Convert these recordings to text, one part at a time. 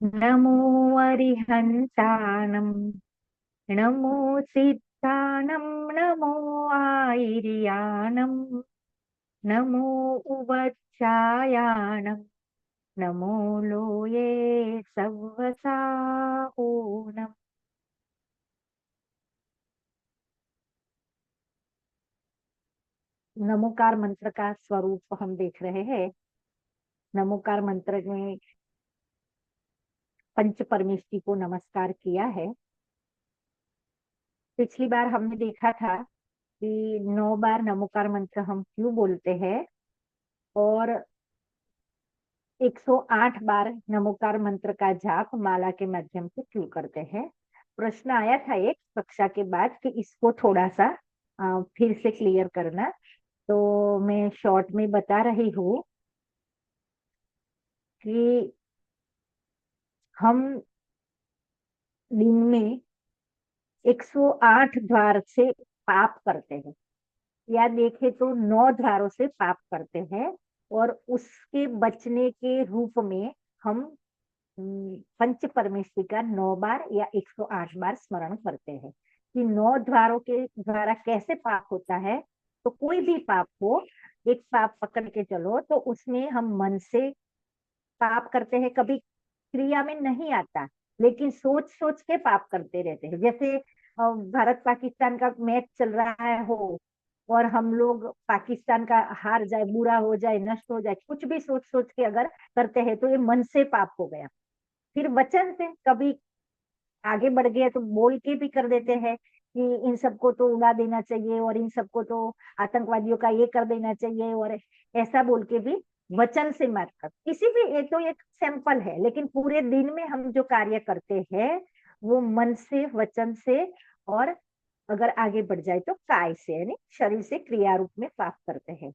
नमो अरिहन्ताणं नमो सिद्धाणं नमो आयर्याणं नमो उवचायाणं नमो लोये सव्वसाहूनम्। नमोकार मंत्र का स्वरूप हम देख रहे हैं। नमोकार मंत्र में पंच परमेष्टि को नमस्कार किया है। पिछली बार हमने देखा था कि 9 बार नमोकार मंत्र हम क्यों बोलते हैं और 108 बार नमोकार मंत्र का जाप माला के माध्यम से क्यों करते हैं। प्रश्न आया था एक कक्षा के बाद कि इसको थोड़ा सा फिर से क्लियर करना। तो मैं शॉर्ट में बता रही हूँ कि हम दिन में 108 द्वार से पाप करते हैं, या देखे तो 9 द्वारों से पाप करते हैं, और उसके बचने के रूप में हम पंच परमेष्टि का 9 बार या 108 बार स्मरण करते हैं। कि 9 द्वारों के द्वारा कैसे पाप होता है। तो कोई भी पाप हो, एक पाप पकड़ के चलो तो उसमें हम मन से पाप करते हैं, कभी क्रिया में नहीं आता, लेकिन सोच सोच के पाप करते रहते हैं। जैसे भारत पाकिस्तान का मैच चल रहा है हो, और हम लोग पाकिस्तान का हार जाए, बुरा हो जाए, नष्ट हो जाए, कुछ भी सोच सोच के अगर करते हैं तो ये मन से पाप हो गया। फिर वचन से कभी आगे बढ़ गए तो बोल के भी कर देते हैं कि इन सबको तो उड़ा देना चाहिए, और इन सबको तो आतंकवादियों का ये कर देना चाहिए, और ऐसा बोल के भी वचन से मत कर। किसी भी, ये तो एक सैंपल है, लेकिन पूरे दिन में हम जो कार्य करते हैं वो मन से, वचन से, और अगर आगे बढ़ जाए तो काय से, यानी शरीर से क्रिया रूप में पाप करते हैं।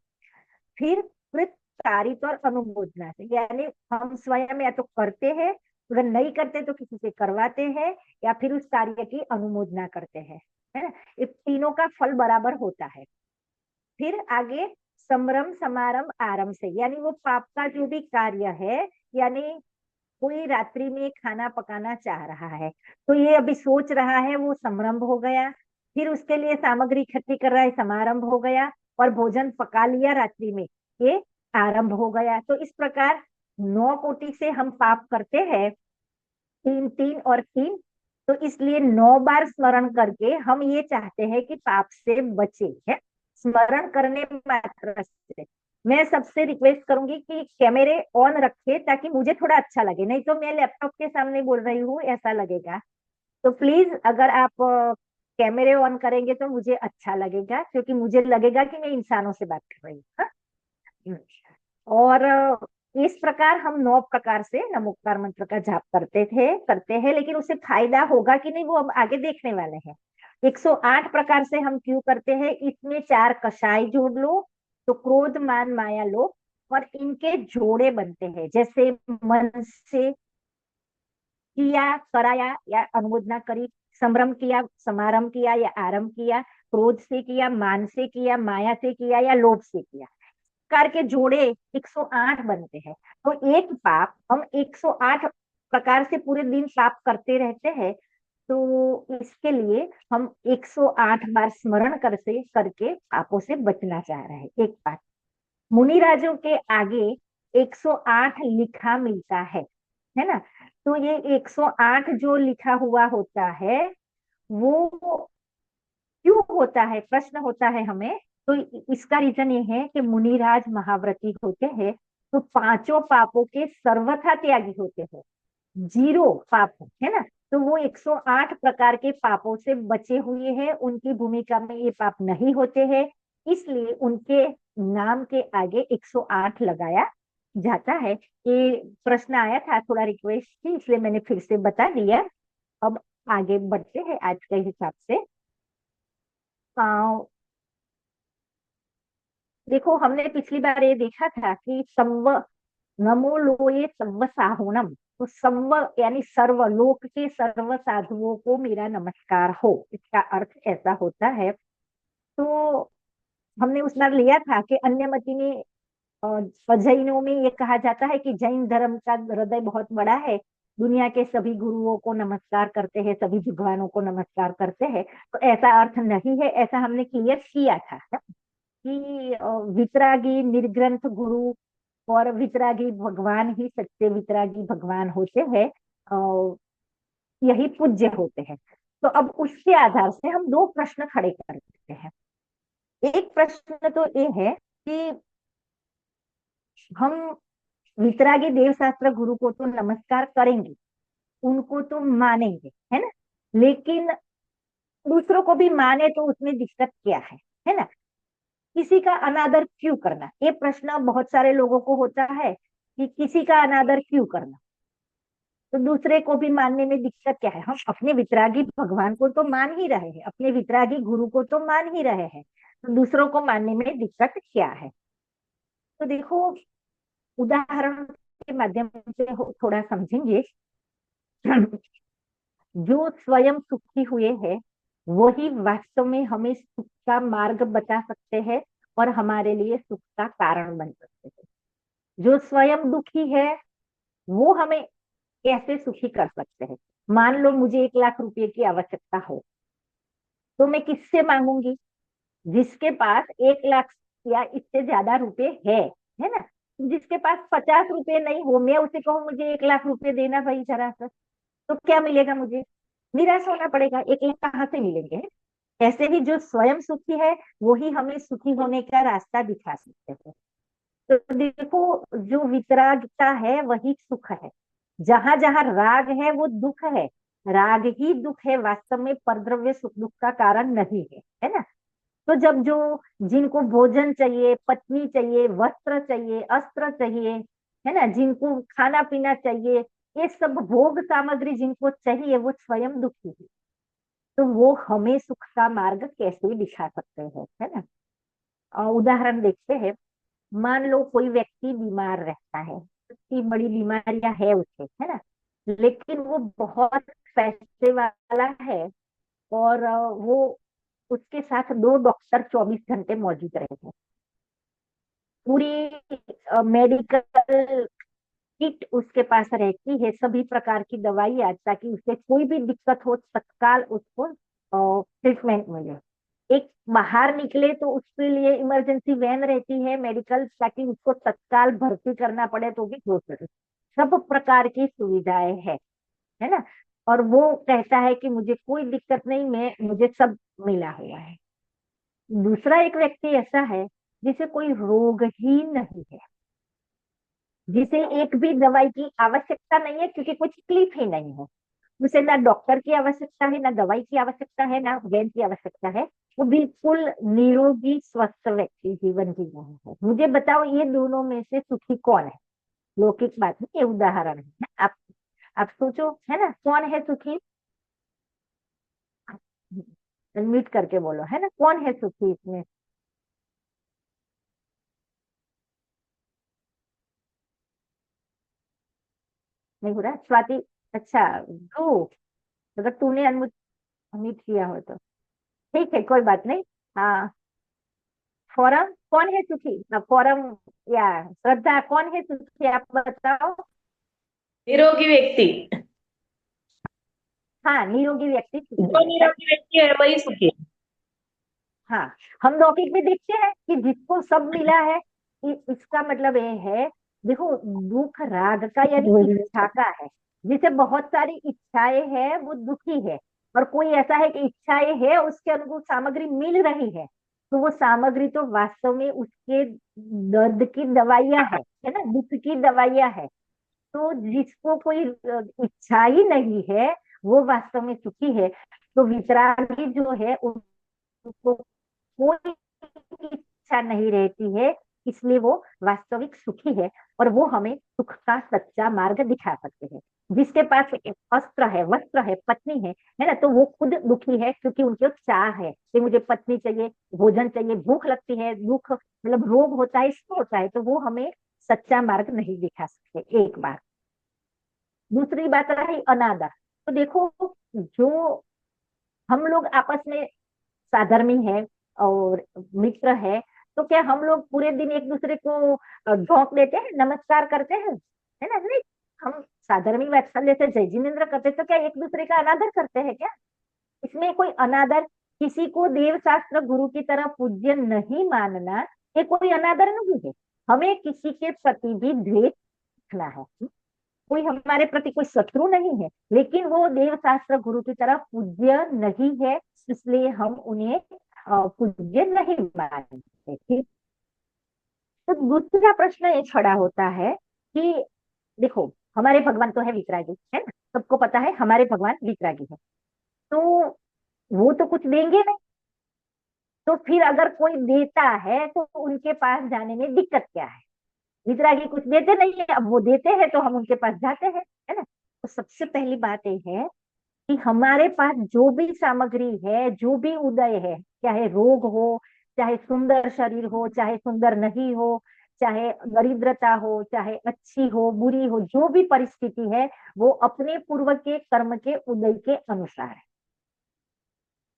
फिर कृत, कारित और अनुमोदना से, यानी हम स्वयं या तो करते हैं, अगर नहीं करते तो किसी से करवाते हैं, या फिर उस कार्य की अनुमोदना करते हैं, है ना। ये तीनों का फल बराबर होता है। फिर आगे समरम समारंभ आरंभ से, यानी वो पाप का जो भी कार्य है, यानी कोई रात्रि में खाना पकाना चाह रहा है तो ये अभी सोच रहा है, वो समारंभ हो गया। फिर उसके लिए सामग्री इकट्ठी कर रहा है, समारंभ हो गया। और भोजन पका लिया रात्रि में, ये आरंभ हो गया। तो इस प्रकार 9 कोटि से हम पाप करते हैं, 3 3 और 3। तो इसलिए 9 बार स्मरण करके हम ये चाहते हैं कि पाप से बचे है, स्मरण करने मात्र से। मैं सबसे रिक्वेस्ट करूंगी कि कैमरे ऑन रखे ताकि मुझे थोड़ा अच्छा लगे, नहीं तो मैं लैपटॉप के सामने बोल रही हूँ ऐसा लगेगा। तो प्लीज अगर आप कैमरे ऑन करेंगे तो मुझे अच्छा लगेगा, क्योंकि मुझे लगेगा कि मैं इंसानों से बात कर रही हूँ। हाँ? और इस प्रकार हम 9 प्रकार से नमोकार मंत्र का जाप करते हैं, लेकिन उससे फायदा होगा कि नहीं वो हम आगे देखने वाले हैं। 108 प्रकार से हम क्यों करते हैं, इसमें 4 कषाय जोड़ लो तो क्रोध मान माया लोभ, और इनके जोड़े बनते हैं। जैसे मन से किया, कराया या अनुमोदना करी, संभ्रम किया, समारंभ किया या आरंभ किया, क्रोध से किया, मान से किया, माया से किया या लोभ से किया, प्रकार के जोड़े 108 बनते हैं। तो एक पाप हम 108 प्रकार से पूरे दिन पाप करते रहते हैं। तो इसके लिए हम 108 बार स्मरण कर से करके पापों से बचना चाह रहे हैं। एक पाप मुनि राजों के आगे 108 लिखा मिलता है ना। तो ये 108 जो लिखा हुआ होता है वो क्यों होता है, प्रश्न होता है हमें। तो इसका रीजन ये है कि मुनिराज महाव्रती होते हैं, तो पांचों पापों के सर्वथा त्यागी होते हैं, जीरो पाप है ना। तो वो 108 प्रकार के पापों से बचे हुए हैं, उनकी भूमिका में ये पाप नहीं होते हैं, इसलिए उनके नाम के आगे 108 लगाया जाता है। ये प्रश्न आया था, थोड़ा रिक्वेस्ट थी, इसलिए मैंने फिर से बता दिया। अब आगे बढ़ते हैं आज के हिसाब से। देखो, हमने पिछली बार ये देखा था कि सव्व, नमो लोये सव्व साहुणम। तो सव्व यानी सर्व, लोक के सर्व साधुओं को मेरा नमस्कार हो, इसका अर्थ ऐसा होता है। तो हमने उस बार लिया था कि अन्य मति में जैनों में ये कहा जाता है कि जैन धर्म का हृदय बहुत बड़ा है, दुनिया के सभी गुरुओं को नमस्कार करते हैं, सभी भगवानों को नमस्कार करते हैं, तो ऐसा अर्थ नहीं है। ऐसा हमने क्लियर किया था कि वितरागी निर्ग्रंथ गुरु और वितरागी भगवान ही सच्चे वितरागी भगवान होते हैं, यही पूज्य होते हैं। तो अब उसके आधार से हम दो प्रश्न खड़े करते हैं। एक प्रश्न तो ये है कि हम वितरागी देव शास्त्र गुरु को तो नमस्कार करेंगे, उनको तो मानेंगे, है ना, लेकिन दूसरों को भी माने तो उसमें दिक्कत क्या है ना। किसी का अनादर क्यों करना, ये प्रश्न बहुत सारे लोगों को होता है कि किसी का अनादर क्यों करना, तो दूसरे को भी मानने में दिक्कत क्या है। हम अपने वितरागी भगवान को तो मान ही रहे हैं, अपने वितरागी गुरु को तो मान ही रहे हैं, तो दूसरों को मानने में दिक्कत क्या है। तो देखो, उदाहरण के माध्यम से थोड़ा समझेंगे। जो स्वयं सुखी हुए हैं वही वास्तव में हमें सुख का मार्ग बता सकते हैं और हमारे लिए सुख का कारण बन सकते हैं। जो स्वयं दुखी है वो हमें कैसे सुखी कर सकते हैं। मान लो मुझे 1 लाख रुपए की आवश्यकता हो, तो मैं किससे मांगूंगी? जिसके पास 1 लाख या इससे ज्यादा रुपए है ना। जिसके पास 50 रुपए नहीं हो, मैं उसे कहूँ मुझे 1 लाख रुपए देना भाई जरा सा, तो क्या मिलेगा? मुझे निराश होना पड़ेगा। 1 लाख कहाँ से मिलेंगे? ऐसे ही जो स्वयं सुखी है वही हमें सुखी होने का रास्ता दिखा सकते हैं। तो देखो, जो वितरागता है वही सुख है। जहां जहां राग है वो दुख है। राग ही दुख है, वास्तव में परद्रव्य सुख दुख का कारण नहीं है ना। तो जब जो जिनको भोजन चाहिए, पत्नी चाहिए, वस्त्र चाहिए, अस्त्र चाहिए, है ना, जिनको खाना पीना चाहिए, ये सब भोग सामग्री जिनको चाहिए वो स्वयं दुखी है। तो वो हमें सुख का मार्ग कैसे दिखा सकते हैं, है ना। उदाहरण देखते हैं। मान लो कोई व्यक्ति बीमार रहता है, इतनी बड़ी बीमारियां है उसे, है ना, लेकिन वो बहुत पैसे वाला है, और वो उसके साथ 2 डॉक्टर 24 घंटे मौजूद रहते हैं। पूरी मेडिकल किट उसके पास रहती है, सभी प्रकार की दवाइयाँ, ताकि उसे कोई भी दिक्कत हो तत्काल उसको ट्रीटमेंट मिले। एक बाहर निकले तो उसके लिए इमरजेंसी वैन रहती है मेडिकल, ताकि उसको तत्काल भर्ती करना पड़े तो भी हो सके। सब प्रकार की सुविधाएं है ना। और वो कहता है कि मुझे कोई दिक्कत नहीं, मैं मुझे सब मिला हुआ है। दूसरा एक व्यक्ति ऐसा है जिसे कोई रोग ही नहीं है, जिसे एक भी दवाई की आवश्यकता नहीं है, क्योंकि कुछ तकलीफ ही नहीं है। उसे ना डॉक्टर की आवश्यकता है, ना दवाई की आवश्यकता है, ना वैद्य की आवश्यकता है। वो बिल्कुल निरोगी स्वस्थ व्यक्ति जीवन जी रहा है। मुझे बताओ, ये दोनों में से सुखी कौन है? लौकिक बात नहीं, ये उदाहरण है। आप सोचो, है ना, कौन है सुखी? म्यूट करके बोलो, है ना, कौन है सुखी इसमें? नहीं हो रहा स्वाति? अच्छा, ध्रुव, अगर तूने अनम्यूट किया हो तो ठीक है, कोई बात नहीं। हाँ, फोरम कौन है सुखी? फोरम या श्रद्धा, कौन है सुखी, आप बताओ। निरोगी व्यक्ति। हाँ, निरोगी व्यक्ति सुखी जो है। निरोगी व्यक्ति है वही सुखी है। हाँ, हम लौकिक में देखते हैं कि जिसको सब मिला है, इसका मतलब ये है, देखो, दुख राग का यानी इच्छा का है। जिसे बहुत सारी इच्छाएं हैं वो दुखी है। और कोई ऐसा है कि इच्छाएं है, उसके अनुकूल सामग्री मिल रही है, तो वो सामग्री तो वास्तव में उसके दर्द की दवाइयां है ना, दुख की दवाइयां है। तो जिसको कोई इच्छा ही नहीं है वो वास्तव में सुखी है। तो वितरागी जो है उसको कोई इच्छा नहीं रहती है, इसलिए वो वास्तविक सुखी है। और वो हमें सुख का सच्चा मार्ग दिखा सकते हैं। जिसके पास अस्त्र है, वस्त्र है, पत्नी है ना, तो वो खुद दुखी है, क्योंकि उनके चाह है कि मुझे पत्नी चाहिए, भोजन चाहिए, भूख लगती है, दुख मतलब रोग होता है, इसको होता है, तो वो हमें सच्चा मार्ग नहीं दिखा सकते। एक बात। दूसरी बात रही अनादर। तो देखो, जो हम लोग आपस में साधर्मी है और मित्र है, तो क्या हम लोग पूरे दिन एक दूसरे को झोंक देते हैं, नमस्कार करते हैं? है ना, नहीं। हम साधर्मी वात्सल्य से जय जिनेन्द्र करते तो क्या एक दूसरे का अनादर करते हैं क्या? इसमें कोई अनादर, किसी को देव शास्त्र गुरु की तरह पूज्य नहीं मानना, ये कोई अनादर नहीं है। हमें किसी के प्रति भी द्वेष रखना है। कोई हमारे प्रति कोई शत्रु नहीं है, लेकिन वो देव शास्त्र गुरु की तरह पूज्य नहीं है, इसलिए हम उन्हें पूज्य नहीं मानते। ठीक। तो दूसरा प्रश्न ये खड़ा होता है कि देखो, हमारे भगवान तो है वितरागी, है ना, सबको पता है हमारे भगवान वितरागी है। तो वो तो कुछ देंगे नहीं, तो फिर अगर कोई देता है तो उनके पास जाने में दिक्कत क्या है? वितरागी कुछ देते नहीं है, अब वो देते हैं तो हम उनके पास जाते हैं, है ना। तो सबसे पहली बात यह है कि हमारे पास जो भी सामग्री है, जो भी उदय है, चाहे रोग हो, चाहे सुंदर शरीर हो, चाहे सुंदर नहीं हो, चाहे दरिद्रता हो, चाहे अच्छी हो बुरी हो, जो भी परिस्थिति है, वो अपने पूर्व के कर्म के उदय के अनुसार है।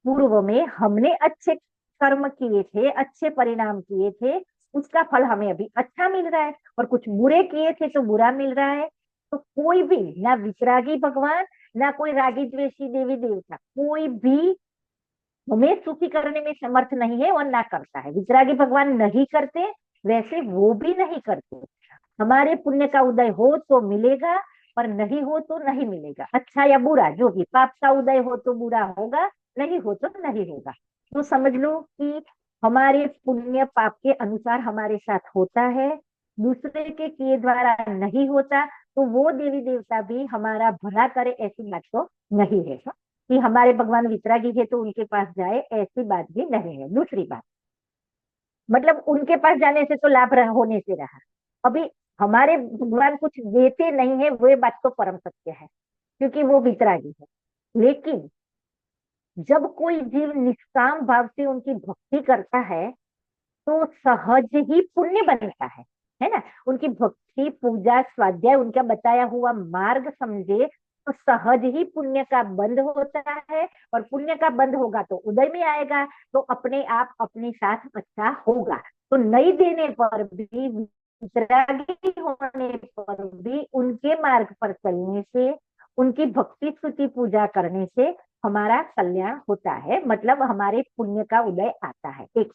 पूर्व में हमने अच्छे कर्म किए थे, अच्छे परिणाम किए थे, उसका फल हमें अभी अच्छा मिल रहा है, और कुछ बुरे किए थे तो बुरा मिल रहा है। तो कोई भी, ना वितरागी भगवान, ना कोई रागी द्वेषी देवी देवता, कोई भी हमें सुखी करने में समर्थ नहीं है और ना करता है। वितरागी भगवान नहीं करते, वैसे वो भी नहीं करते। हमारे पुण्य का उदय हो तो मिलेगा, पर नहीं हो तो नहीं मिलेगा। अच्छा या बुरा जो भी, पाप का उदय हो तो बुरा होगा, नहीं हो तो नहीं होगा। तो समझ लो कि हमारे पुण्य पाप के अनुसार हमारे साथ होता है, दूसरे के किए द्वारा नहीं होता। तो वो देवी देवता भी हमारा भला करे ऐसी बात तो नहीं है, कि हमारे भगवान वितरागी है तो उनके पास जाए, ऐसी बात भी नहीं है। दूसरी बात, मतलब उनके पास जाने से तो लाभ होने से रहा। अभी हमारे भगवान कुछ देते नहीं है, वो बात तो परम सत्य है, क्योंकि वो वितरागी है। लेकिन जब कोई जीव निष्काम भाव से उनकी भक्ति करता है, तो सहज ही पुण्य बनता है ना। उनकी भक्ति पूजा स्वाध्याय, उनका बताया हुआ मार्ग समझे, तो सहज ही पुण्य का बंध होता है। और पुण्य का बंध होगा तो उदय में आएगा, तो अपने आप अपने साथ अच्छा होगा। तो नहीं देने पर भी, वितरागी होने पर भी, उनके मार्ग पर चलने से, उनकी भक्ति स्तुति पूजा करने से हमारा कल्याण होता है, मतलब हमारे पुण्य का उदय आता है। एक।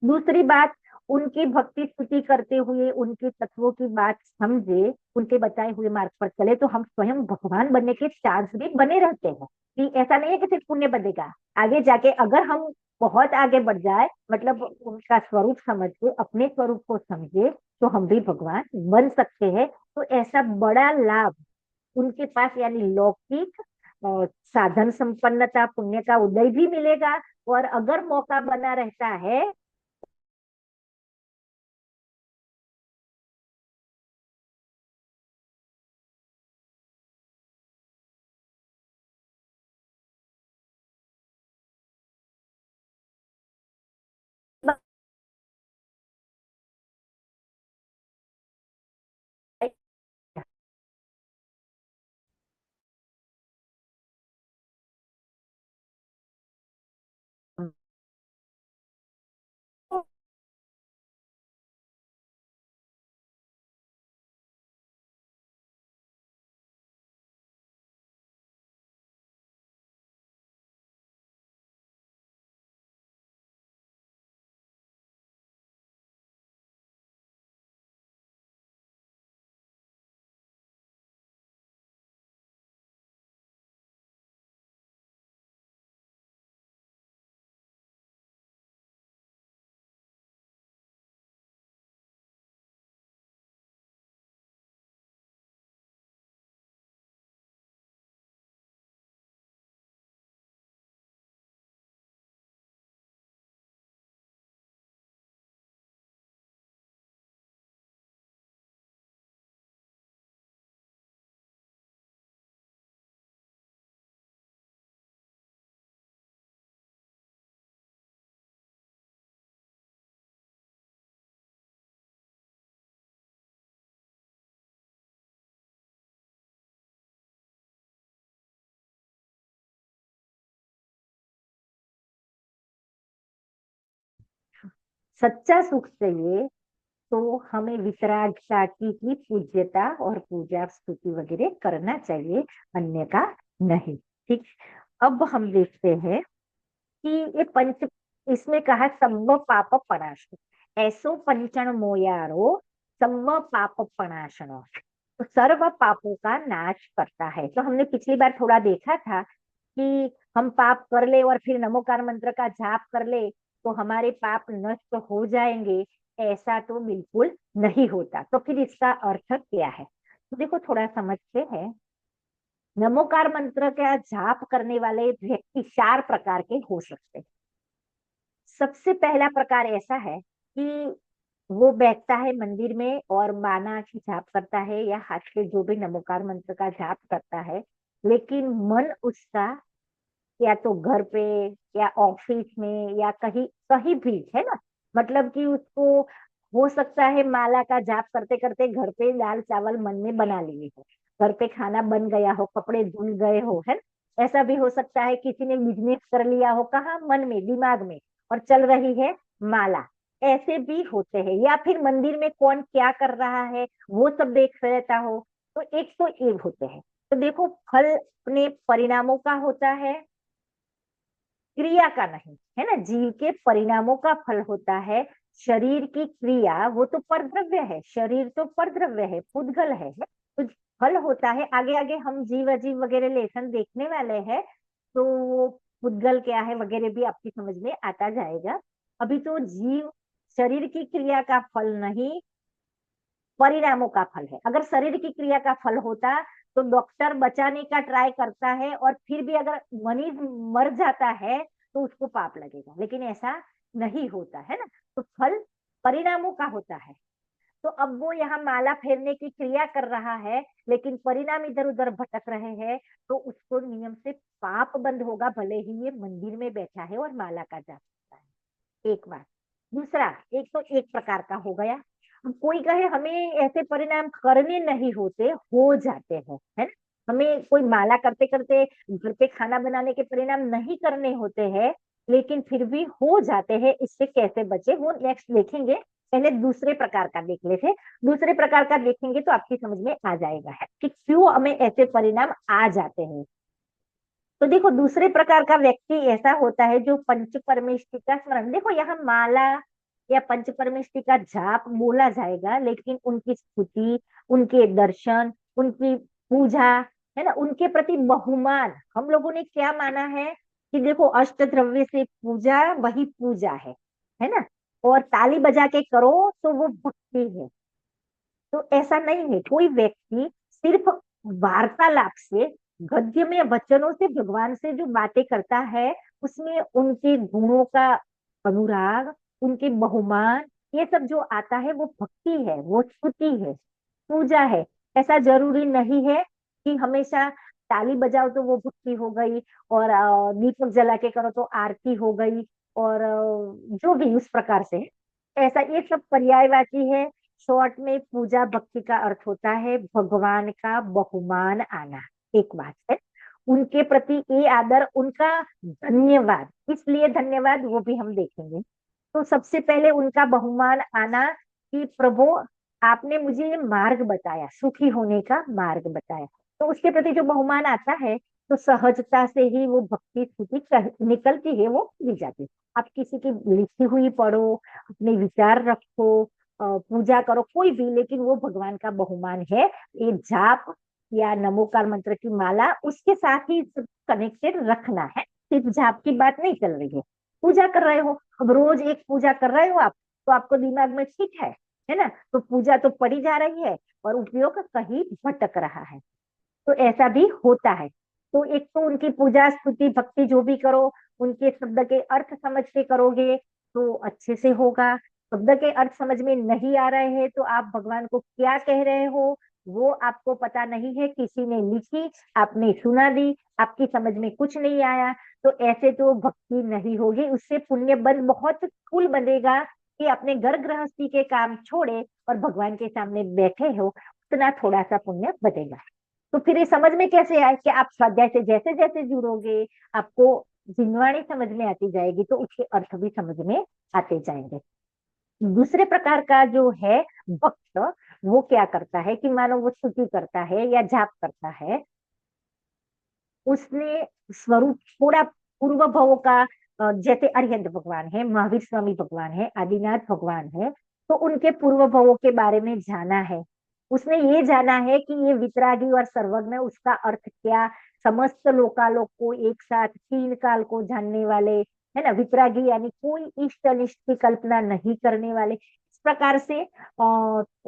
दूसरी बात, उनकी भक्ति स्तुति करते हुए उनके तत्वों की बात समझे, उनके बताए हुए मार्ग पर चले, तो हम स्वयं भगवान बनने के चांस भी बने रहते हैं। कि ऐसा नहीं है कि सिर्फ पुण्य बनेगा, आगे जाके अगर हम बहुत आगे बढ़ जाए, मतलब उनका स्वरूप समझ के, अपने स्वरूप को समझे, तो हम भी भगवान बन सकते हैं। तो ऐसा बड़ा लाभ उनके पास, यानी लौकिक साधन संपन्नता, पुण्य का उदय भी मिलेगा। और अगर मौका बना रहता है, सच्चा सुख चाहिए तो हमें वितरागता की पूज्यता और पूजा स्तुति वगैरह करना चाहिए, अन्य का नहीं। ठीक। अब हम देखते हैं कि ये पंच, इसमें कहा सव्व पाप पणाशनो, ऐसो पंचन मोयारो सव्व पाप पणाशनो, तो सर्व पापों का नाश करता है। तो हमने पिछली बार थोड़ा देखा था कि हम पाप कर ले और फिर नमोकार मंत्र का जाप कर ले तो हमारे पाप नष्ट हो जाएंगे, ऐसा तो बिल्कुल नहीं होता। तो फिर इसका अर्थ क्या है, तो देखो थोड़ा समझते हैं। नमोकार मंत्र का जाप करने वाले व्यक्ति 4 प्रकार के हो सकते हैं। सबसे पहला प्रकार ऐसा है कि वो बैठता है मंदिर में और माना की जाप करता है या हाथ से जो भी नमोकार मंत्र का जाप करता है, लेकिन मन उसका या तो घर पे या ऑफिस में या कहीं कहीं भी है ना, मतलब कि उसको हो सकता है माला का जाप करते करते घर पे दाल चावल मन में बना लिए हो, घर पे खाना बन गया हो, कपड़े धुल गए हो, है ना? ऐसा भी हो सकता है किसी ने बिजनेस कर लिया हो, कहाँ, मन में, दिमाग में, और चल रही है माला। ऐसे भी होते हैं। या फिर मंदिर में कौन क्या कर रहा है वो सब देख रहता हो। तो एक तो ये होते हैं। तो देखो, फल अपने परिणामों का होता है, क्रिया का नहीं, है ना। जीव के परिणामों का फल होता है। शरीर की क्रिया वो तो परद्रव्य है, शरीर तो परद्रव्य है, पुद्गल है। तो फल होता है, आगे आगे हम जीव अजीव वगैरह लेसन देखने वाले हैं, तो वो पुद्गल क्या है वगैरह भी आपकी समझ में आता जाएगा। अभी तो जीव शरीर की क्रिया का फल नहीं, परिणामों का फल है। अगर शरीर की क्रिया का फल होता तो डॉक्टर बचाने का ट्राई करता है और फिर भी अगर मरीज मर जाता है तो उसको पाप लगेगा, लेकिन ऐसा नहीं होता है ना। तो फल परिणामों का होता है। तो अब वो यहाँ माला फेरने की क्रिया कर रहा है, लेकिन परिणाम इधर उधर भटक रहे हैं, तो उसको नियम से पाप बंद होगा, भले ही ये मंदिर में बैठा है और माला का जाप करता है। एक बात। दूसरा, एक तो एक प्रकार का हो गया। अब कोई कहे हमें ऐसे परिणाम करने नहीं होते, हो जाते हैं, है ना। हमें कोई माला करते करते घर पे खाना बनाने के परिणाम नहीं करने होते हैं, लेकिन फिर भी हो जाते हैं। इससे कैसे बचे वो नेक्स्ट देखेंगे। पहले दूसरे प्रकार का देख लेते। दूसरे प्रकार का देखेंगे तो आपकी समझ में आ जाएगा है कि क्यों हमें ऐसे परिणाम आ जाते हैं। तो देखो, दूसरे प्रकार का व्यक्ति ऐसा होता है जो पंच परमेष्टि का स्मरण, देखो यहाँ माला या पंच परमेष्टि का जाप बोला जाएगा, लेकिन उनकी स्तुति, उनके दर्शन, उनकी पूजा, है ना, उनके प्रति बहुमान, हम लोगों ने क्या माना है कि देखो अष्ट द्रव्य से पूजा वही पूजा है ना। और ताली बजा के करो तो वो भक्ति है। तो ऐसा नहीं है। कोई व्यक्ति सिर्फ वार्तालाप से, गद्य में वचनों से भगवान से जो बातें करता है, उसमें उनके गुणों का अनुराग, उनके बहुमान, ये सब जो आता है वो भक्ति है, वो स्तुति है, पूजा है। ऐसा जरूरी नहीं है कि हमेशा ताली बजाओ तो वो भक्ति हो गई, और दीपक जला के करो तो आरती हो गई, और जो भी उस प्रकार से, ऐसा ये सब पर्यायवाची है। शॉर्ट में पूजा भक्ति का अर्थ होता है भगवान का बहुमान आना। एक बात है, उनके प्रति ये आदर, उनका धन्यवाद, इसलिए धन्यवाद वो भी हम देखेंगे। तो सबसे पहले उनका बहुमान आना कि प्रभु आपने मुझे ये मार्ग बताया, सुखी होने का मार्ग बताया। तो उसके प्रति जो बहुमान आता है, तो सहजता से ही वो भक्ति स्तुति निकलती है, वो दी जाती है। आप किसी की लिखी हुई पढ़ो, अपने विचार रखो, पूजा करो, कोई भी, लेकिन वो भगवान का बहुमान है। ये जाप या नमोकार मंत्र की माला उसके साथ ही कनेक्टेड रखना है, सिर्फ जाप की बात नहीं चल रही है। पूजा कर रहे हो, अब रोज एक पूजा कर रहे हो आप, तो आपको दिमाग में ठीक है ना। तो पूजा तो पड़ी जा रही है और उपयोग कहीं भटक रहा है। तो ऐसा भी होता है। तो एक तो उनकी पूजा स्तुति भक्ति जो भी करो, उनके शब्द के अर्थ समझ के करोगे तो अच्छे से होगा। शब्द के अर्थ समझ में नहीं आ रहे हैं तो आप भगवान को क्या कह रहे हो वो आपको पता नहीं है, किसी ने लिखी, आपने सुना दी, आपकी समझ में कुछ नहीं आया, तो ऐसे तो भक्ति नहीं होगी। उससे पुण्य बंद बहुत फूल बनेगा कि अपने घर गृहस्थी के काम छोड़े और भगवान के सामने बैठे हो, उतना थोड़ा सा पुण्य बनेगा। तो फिर ये समझ में कैसे आए कि आप स्वाध्याय से जैसे जैसे जुड़ोगे आपको जिनवाणी समझ में आती जाएगी, तो उसके अर्थ भी समझ में आते जाएंगे। दूसरे प्रकार का जो है भक्त, वो क्या करता है कि मानो वो स्तुति करता है या जाप करता है, उसने स्वरूप थोड़ा पूर्व भवों का, जैसे अरिहंत भगवान है, महावीर स्वामी भगवान है, आदिनाथ भगवान है, तो उनके पूर्व भवों के बारे में जाना है। उसने ये जाना है कि ये वितरागी और सर्वज्ञ, उसका अर्थ क्या, समस्त लोकालोक को एक साथ तीन काल को जानने वाले, है ना, वितरागी यानी कोई इष्ट अनिष्ट की कल्पना नहीं करने वाले, इस प्रकार से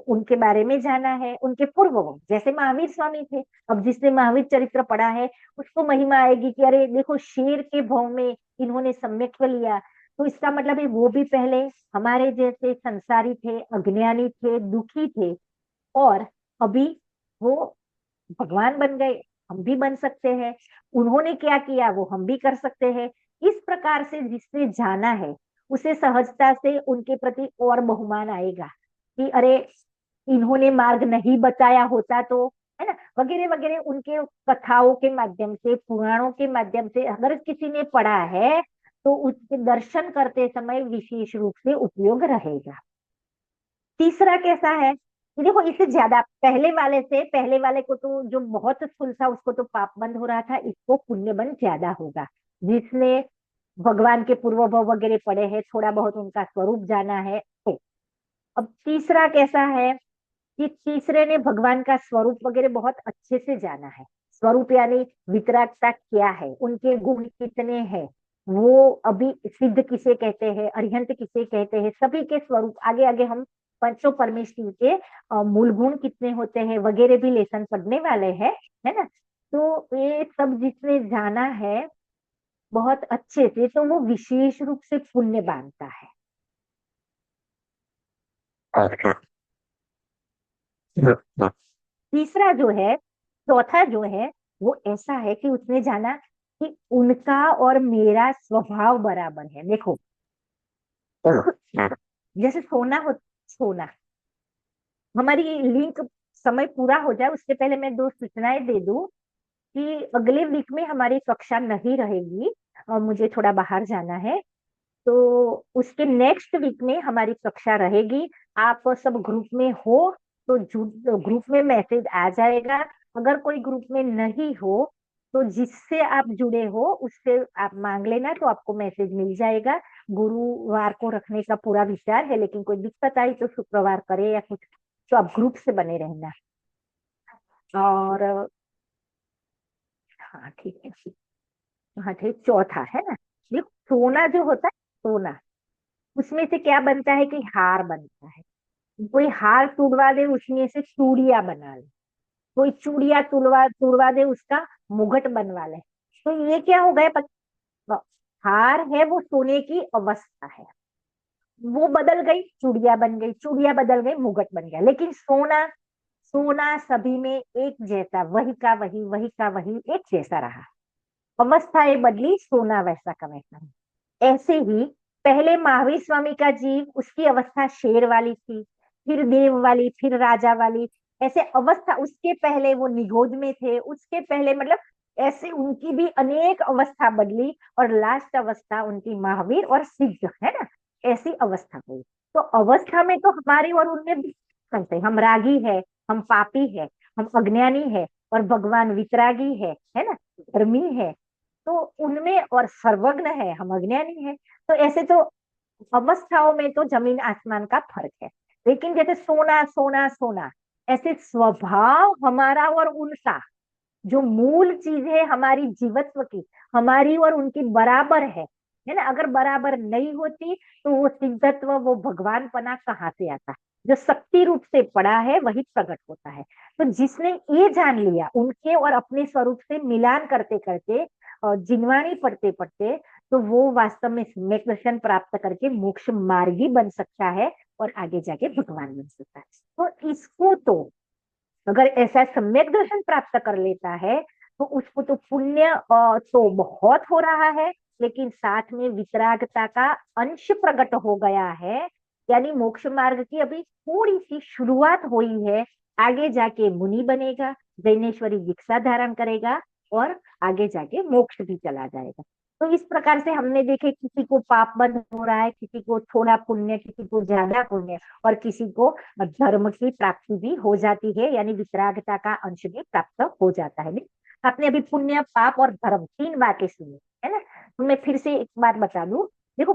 उनके बारे में जाना है। उनके पूर्व भव जैसे महावीर स्वामी थे, अब जिसने महावीर चरित्र पढ़ा है उसको महिमा आएगी कि अरे देखो शेर के भव में इन्होंने सम्यक्त्व लिया, तो इसका मतलब है वो भी पहले हमारे जैसे संसारी थे, अज्ञानी थे, दुखी थे, और अभी वो भगवान बन गए। हम भी बन सकते हैं, उन्होंने क्या किया वो हम भी कर सकते हैं। इस प्रकार से जिसने जाना है उसे सहजता से उनके प्रति और बहुमान आएगा कि अरे इन्होंने मार्ग नहीं बताया होता तो, है ना, वगैरह वगैरह। उनके कथाओं के माध्यम से, पुराणों के माध्यम से अगर किसी ने पढ़ा है तो उसके दर्शन करते समय विशेष रूप से उपयोग रहेगा। तीसरा कैसा है कि देखो, इससे ज्यादा पहले वाले से, पहले वाले को तो जो बहुत स्थूल था उसको तो पाप बंद हो रहा था, इसको पुण्य बंद ज्यादा होगा। जिसने भगवान के पूर्व भव वगैरह पढ़े हैं, थोड़ा बहुत उनका स्वरूप जाना है तो। अब तीसरा कैसा है कि तीसरे ने भगवान का स्वरूप वगैरह बहुत अच्छे से जाना है। स्वरूप यानी वितरागता क्या है, उनके गुण कितने हैं, वो अभी सिद्ध किसे कहते हैं, अरिहंत किसे कहते हैं, सभी के स्वरूप आगे आगे हम पंचों परमेष्टि के मूल गुण कितने होते हैं वगैरह भी लेसन पढ़ने वाले हैं, है ना। तो ये सब जिसने जाना है बहुत अच्छे से, तो वो विशेष रूप से पुण्य बांधता है। तीसरा जो है, चौथा जो है, वो ऐसा है कि उसने जाना कि उनका और मेरा स्वभाव बराबर है। देखो जैसे सोना हो, सोना, हमारी लिंक समय पूरा हो जाए उससे पहले मैं दो सूचनाएं दे दूं कि अगले वीक में हमारी कक्षा नहीं रहेगी और मुझे थोड़ा बाहर जाना है। तो उसके नेक्स्ट वीक में हमारी कक्षा रहेगी। आप सब ग्रुप में हो तो ग्रुप में मैसेज आ जाएगा। अगर कोई ग्रुप में नहीं हो तो जिससे आप जुड़े हो उससे आप मांग लेना, तो आपको मैसेज मिल जाएगा। गुरुवार को रखने का पूरा विचार है, लेकिन कोई दिक्कत आई तो शुक्रवार करे या कुछ, तो आप ग्रुप से बने रहना। और हाँ ठीक है, हाँ ठीक, चौथा है ना, देखो सोना जो होता है, सोना उसमें से क्या बनता है कि हार बनता है। कोई हार तुड़वा दे उसमें से चूड़िया बना ले, कोई चूड़िया तुड़वा तुड़वा दे उसका मुगट बनवा ले। तो ये क्या हो गया हार है वो सोने की अवस्था है, वो बदल गई चूड़िया बन गई, चूड़िया बदल गई मुगट बन गया। लेकिन सोना, सोना सभी में एक जैसा, वही का वही, वही का वही एक जैसा रहा। अवस्थाएं बदली, सोना वैसा का वैसा है। ऐसे ही पहले महावीर स्वामी का जीव, उसकी अवस्था शेर वाली थी, फिर देव वाली, फिर राजा वाली, ऐसे अवस्था। उसके पहले वो निगोद में थे, उसके पहले मतलब ऐसे उनकी भी अनेक अवस्था बदली, और लास्ट अवस्था उनकी महावीर और सिद्ध, है ना, ऐसी अवस्था हुई। तो अवस्था में तो हमारी और उनमें भी करते, हम रागी है, हम पापी है, हम अज्ञानी है, और भगवान वितरागी है ना, धर्मी है। तो उनमें और सर्वज्ञ है, हम अज्ञानी है। तो ऐसे तो अवस्थाओं में तो जमीन आसमान का फर्क है। लेकिन जैसे सोना सोना सोना, ऐसे स्वभाव हमारा और उनका, जो मूल चीज है हमारी जीवत्व की, हमारी और उनकी बराबर है ना। अगर बराबर नहीं होती तो वो सिद्धत्व, वो भगवान पना कहाँ से आता। जो शक्ति रूप से पड़ा है वही प्रकट होता है। तो जिसने ये जान लिया, उनके और अपने स्वरूप से मिलान करते करते और जिनवाणी पढ़ते पढ़ते, तो वो वास्तव में सम्यक दर्शन प्राप्त करके मोक्ष मार्गी बन सकता है और आगे जाके भगवान बन सकता है। तो इसको तो अगर ऐसा सम्यक दर्शन प्राप्त कर लेता है तो उसको तो पुण्य तो बहुत हो रहा है, लेकिन साथ में वितरागता का अंश प्रकट हो गया है। यानी मोक्ष मार्ग की अभी थोड़ी सी शुरुआत हुई है। आगे जाके मुनि बनेगा, जैनेश्वरी दीक्षा धारण करेगा, और आगे जाके मोक्ष भी चला जाएगा। तो इस प्रकार से हमने देखे किसी को पाप बंद हो रहा है, किसी को थोड़ा पुण्य, किसी को ज्यादा पुण्य, और किसी को धर्म की प्राप्ति भी हो जाती है, यानी वितरागता का अंश भी प्राप्त हो जाता है। आपने अभी पुण्य, पाप और धर्म तीन बातें सुनी है ना। तो मैं फिर से एक बात बता दूं। देखो,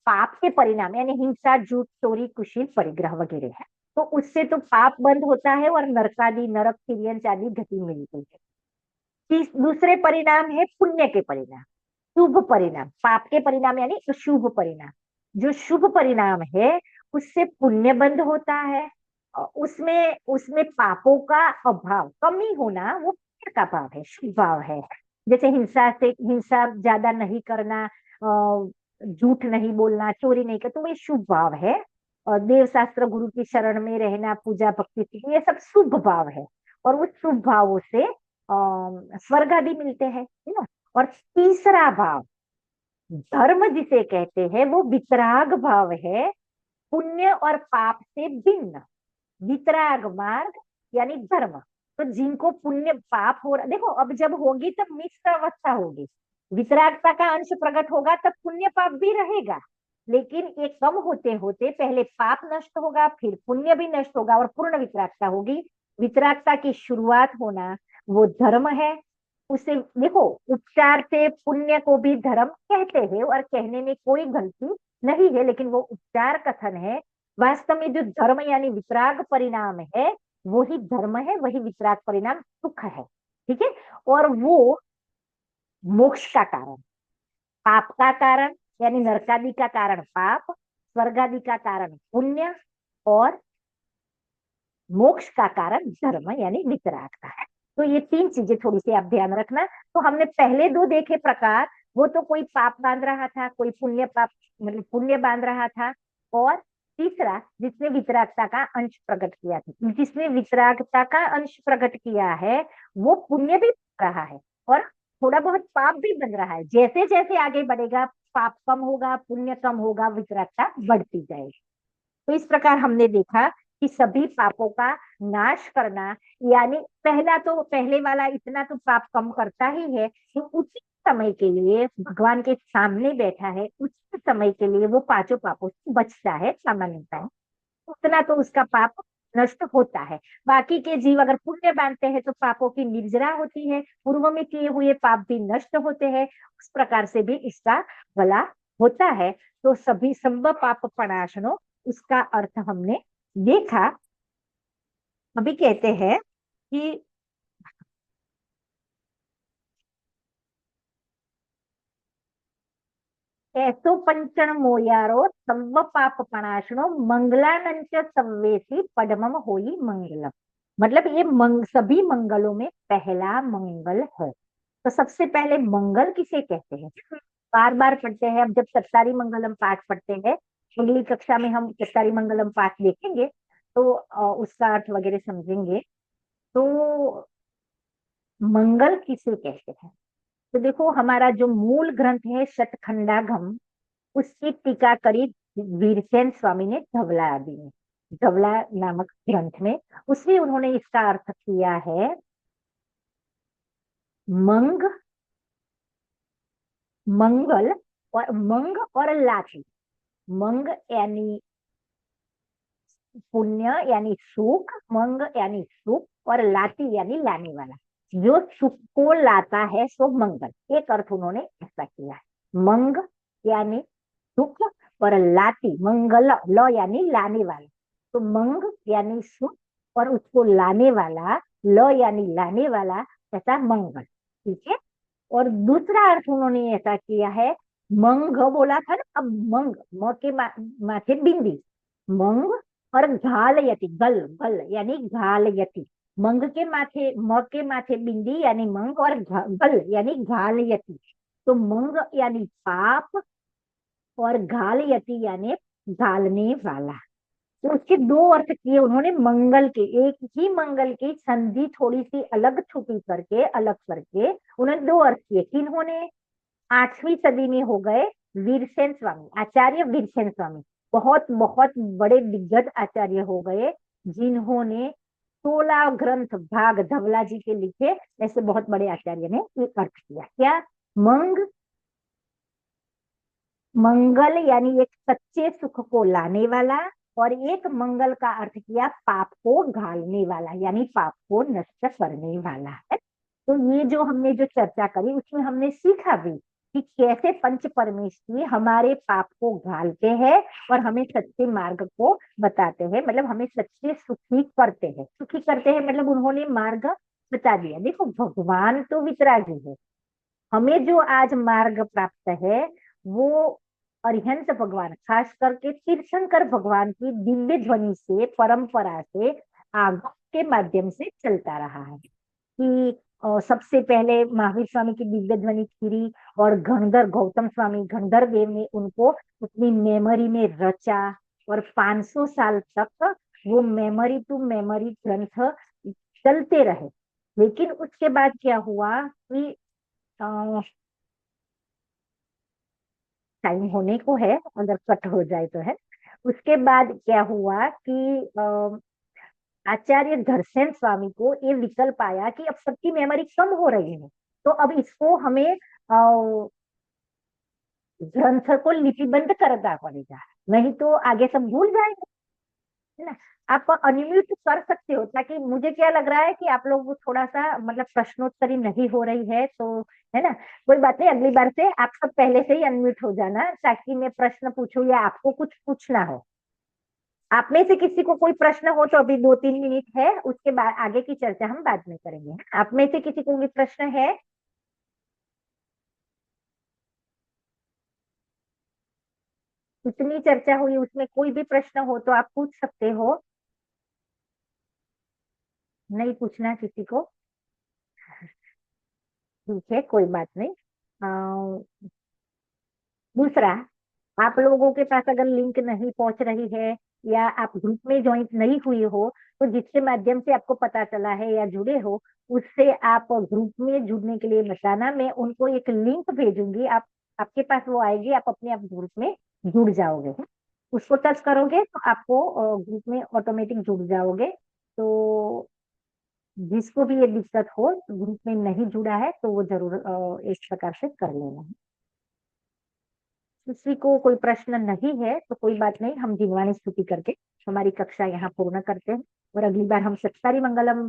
पाप के परिणाम यानी हिंसा, झूठ, चोरी, कुशील, परिग्रह वगैरह है, तो उससे तो पाप बंद होता है और नरकादि, नरक, तिर्यंच आदि गति मिलती है। दूसरे परिणाम है पुण्य के परिणाम, शुभ परिणाम। पाप के परिणाम यानी शुभ परिणाम। जो शुभ परिणाम है उससे पुण्य बंद होता है। उसमें उसमें पापों का अभाव, कमी होना, वो पुण्य का भाव है, शुभ भाव है। जैसे हिंसा ज्यादा नहीं करना, झूठ नहीं बोलना, चोरी नहीं करना, तो ये शुभ भाव है। और देव शास्त्र, गुरु की शरण में रहना, पूजा भक्ति सीखना, ये सब शुभ भाव है। और उस शुभ भावों से स्वर्ग आदि मिलते हैं, है ना। और तीसरा भाव धर्म जिसे कहते हैं, वो वितराग भाव है, पुण्य और पाप से भिन्न। वितराग मार्ग यानी धर्म। तो जिनको पुण्य पाप हो रहा, देखो अब जब होगी तब मिश्र अवस्था होगी। वितरागता का अंश प्रकट होगा तब पुण्य पाप भी रहेगा, लेकिन ये कम होते होते पहले पाप नष्ट होगा, फिर पुण्य भी नष्ट होगा और पूर्ण वितरागता होगी। वितरागता की शुरुआत होना वो धर्म है। उसे देखो, उपचार से पुण्य को भी धर्म कहते हैं और कहने में कोई गलती नहीं है, लेकिन वो उपचार कथन है। वास्तव में जो धर्म यानी वितराग परिणाम है, वही धर्म है, वही वितराग परिणाम सुख है। ठीक है। और वो मोक्ष का कारण, पाप का कारण यानी नरकादि का कारण पाप, स्वर्गादि का कारण पुण्य, और मोक्ष का कारण धर्म यानी वितरागता है। तो ये तीन चीजें थोड़ी सी आप ध्यान रखना। तो हमने पहले दो देखे प्रकार, वो तो कोई पाप बांध रहा था, कोई पुण्य पाप मतलब पुण्य बांध रहा था। और तीसरा, जिसने वितरागता का अंश प्रकट किया था, जिसने वितरागता का अंश प्रकट किया है, वो पुण्य भी बन रहा है और थोड़ा बहुत पाप भी बन रहा है। जैसे जैसे आगे बढ़ेगा, पाप कम होगा, पुण्य कम होगा, वितरागता बढ़ती जाएगी। तो इस प्रकार हमने देखा कि सभी पापों का नाश करना, यानी पहला तो पहले वाला इतना तो पाप कम करता ही है, तो उसी समय के लिए भगवान के सामने बैठा है, उसी समय के लिए वो पांचों पापों से बचता है सामान्यतः, उतना तो उसका पाप नष्ट होता है। बाकी के जीव अगर पुण्य बांधते हैं तो पापों की निर्जरा होती है, पूर्व में किए हुए पाप भी नष्ट होते हैं, उस प्रकार से भी इसका भला होता है। तो सभी संभ पाप प्रणाशनो, उसका अर्थ हमने देखा। अभी कहते हैं कि ऐसो पंचन मोयारो सर्व पाप प्रणाशनो मंगलानंच सवेसी पदमम होई मंगलम। मतलब ये सभी मंगलों में पहला मंगल है। तो सबसे पहले मंगल किसे कहते हैं, बार बार पढ़ते हैं। अब जब चत्तारी मंगलम पाठ पढ़ते हैं, अगली कक्षा में हम चत्तारी मंगलम पाठ देखेंगे, तो उसका अर्थ वगैरह समझेंगे। तो मंगल किसे कहते हैं, तो देखो हमारा जो मूल ग्रंथ है शतखंडागम, उसकी टीका करी वीरसेन स्वामी ने धवला आदि में, धवला नामक ग्रंथ में। उसमें उन्होंने इसका अर्थ किया है मंग, मंगल, और मंग और लाठी। मंग यानी पुण्य यानी सुख, मंग यानी सुख, और लाती यानी लाने वाला, जो सुख को लाता है सो मंगल। एक अर्थ उन्होंने ऐसा किया है, मंग यानी सुख, और लाती मंगल, ल यानी लाने वाला, तो मंग यानी सुख और उसको लाने वाला, ल यानी लाने वाला, ऐसा मंगल। ठीक है। और दूसरा अर्थ उन्होंने ऐसा किया है, मंग बोला था ना, अब मंग, म के माथे बिंदी, मंग, और घाल यति, गल, गल यानी घाल यति। मंग के माथे, म के माथे बिंदी यानी मंग, और गल यानी घाल यति। तो मंग यानी पाप, और घाल यति यानी घालने वाला। तो उसके दो अर्थ किए उन्होंने मंगल के, एक ही मंगल की संधि थोड़ी सी अलग छुपी करके, अलग करके उन्होंने दो अर्थ किए। किन्होंने, 8वीं सदी में हो गए वीरसेन स्वामी, आचार्य वीरसेन स्वामी, बहुत बहुत बड़े दिग्गज आचार्य हो गए, जिन्होंने 16 ग्रंथ भाग धवला जी के लिखे। ऐसे बहुत बड़े आचार्य ने ये अर्थ किया, क्या, मंग, मंगल यानी एक सच्चे सुख को लाने वाला, और एक मंगल का अर्थ किया पाप को घालने वाला, यानी पाप को नष्ट करने वाला है। तो ये जो हमने जो चर्चा करी उसमें हमने सीखा भी कि कैसे पंच परमेष्ठी हमारे पाप को घालते हैं और हमें सच्चे मार्ग को बताते हैं, मतलब हमें सच्चे सुखी करते हैं। सुखी करते हैं मतलब उन्होंने मार्ग बता दिया। देखो भगवान तो वितरागी है, हमें जो आज मार्ग प्राप्त है वो अरिहंत भगवान, खास करके तीर्थंकर भगवान की दिव्य ध्वनि से, परंपरा से, आगम के माध्यम से चलता रहा है। कि सबसे पहले महावीर स्वामी की दिव्य ध्वनि थी, और घनधर गौतम स्वामी घनधर देव ने उनको अपनी मेमोरी में रचा, और 500 साल तक वो मेमोरी टू मेमोरी ग्रंथ चलते रहे। लेकिन उसके बाद क्या हुआ कि टाइम होने को है, अगर कट हो जाए तो है। उसके बाद क्या हुआ कि आचार्य धरसेन स्वामी को ये विकल्प आया कि अब सबकी मेमोरी कम हो रही है, तो अब इसको हमें ग्रंथ को लिपिबद्ध करना पड़ेगा, नहीं तो आगे सब भूल जाएंगे, है ना। आप अनम्यूट कर सकते हो, ताकि मुझे क्या लग रहा है कि आप लोग थोड़ा सा मतलब प्रश्नोत्तरी नहीं हो रही है, तो है ना, कोई बात नहीं, अगली बार से आप सब पहले से ही अनम्यूट हो जाना, ताकि मैं प्रश्न पूछूं या आपको कुछ पूछना हो। आप में से किसी को कोई प्रश्न हो तो अभी 2-3 मिनट है, उसके बाद आगे की चर्चा हम बाद में करेंगे। आप में से किसी को भी प्रश्न है? इतनी चर्चा हुई उसमें कोई भी प्रश्न हो तो आप पूछ सकते हो, नहीं पूछना किसी को, ठीक है, कोई बात नहीं। दूसरा, आप लोगों के पास अगर लिंक नहीं पहुंच रही है, या आप ग्रुप में ज्वाइन नहीं हुई हो, तो जिसके माध्यम से आपको पता चला है या जुड़े हो, उससे आप ग्रुप में जुड़ने के लिए बताना, मैं उनको एक लिंक भेजूंगी, आप आपके पास वो आएगी, आप अपने आप ग्रुप में जुड़ जाओगे। उसको टच करोगे तो आपको ग्रुप में ऑटोमेटिक जुड़ जाओगे। तो जिसको भी ये दिक्कत हो, ग्रुप में नहीं जुड़ा है, तो वो जरूर इस प्रकार से कर लेना। किसी को कोई प्रश्न नहीं है तो कोई बात नहीं, हम जिनवाणी स्तुति करके हमारी कक्षा यहाँ पूर्ण करते हैं, और अगली बार हम सत्सारी मंगलम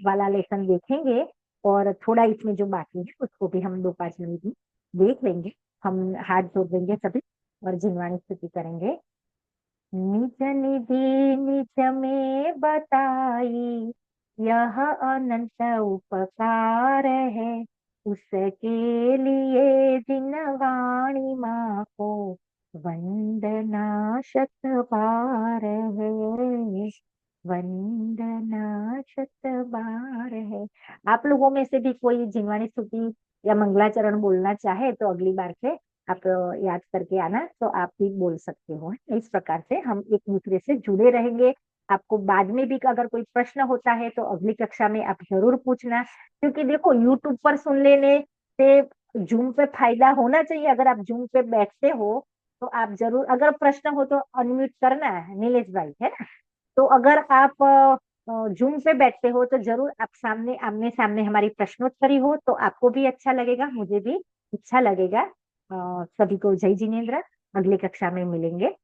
वाला लेसन देखेंगे, और थोड़ा इसमें जो बाकी है उसको भी हम 2-5 मिनट में देख लेंगे। हम हाथ जोड़ देंगे सभी और जिनवाणी स्तुति करेंगे। निज निधि निज में बताई, यह अनंत उपकार है, उसके लिए जिनवाणी माँ को वंदना शत बार है, वंदना शत बार है। आप लोगों में से भी कोई जिनवाणी स्तुति या मंगलाचरण बोलना चाहे तो अगली बार से आप याद करके आना, तो आप भी बोल सकते हो। इस प्रकार से हम एक दूसरे से जुड़े रहेंगे। आपको बाद में भी अगर कोई प्रश्न होता है तो अगली कक्षा में आप जरूर पूछना, क्योंकि देखो यूट्यूब पर सुन लेने से जूम पे फायदा होना चाहिए। अगर आप जूम पे बैठते हो तो आप जरूर, अगर प्रश्न हो तो अनम्यूट करना है नीलेश भाई, है ना। तो अगर आप जूम पे बैठते हो तो जरूर आप सामने, आमने सामने हमारी प्रश्नोत्तरी हो, तो आपको भी अच्छा लगेगा, मुझे भी अच्छा लगेगा। सभी को जय जिनेन्द्र, अगली कक्षा में मिलेंगे।